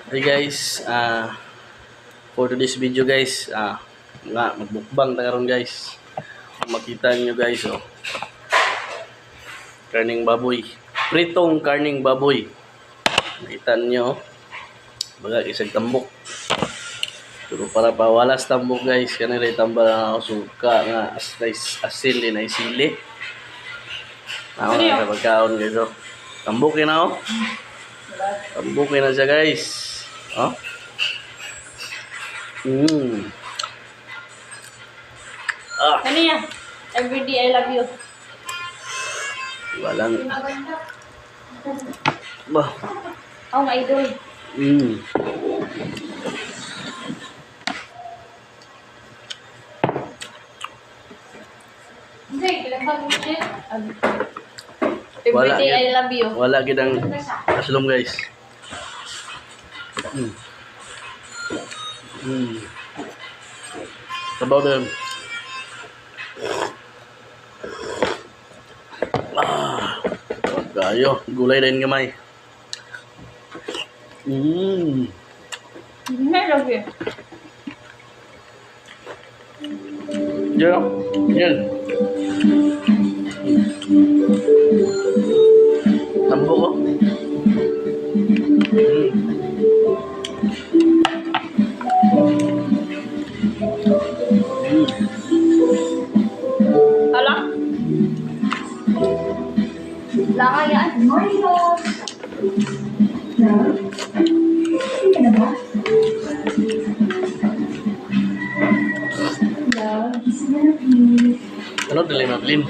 Hey guys, for today's video guys, magbukbang ta karon guys. Kung makita niyo guys, karning baboy. Pritong karning baboy. Makita niyo, baga isang tambok. Pero para pawalas tambok guys, kanila tambal na suka nga asin din ay sili. Ako na sa pagkaon guys, Tambokin na Tambokin na siya guys. Ano yan? Everyday I love you. Walang. Bah. Oh, my idol. Hindi, kailangan mo siya. Everyday I love you. Wala gidang aslom guys. Sabaw din. Kayo, gulay din gamay. I love you. Yan. Tambok ko. Hala? Laka yan. Ano dili mablin?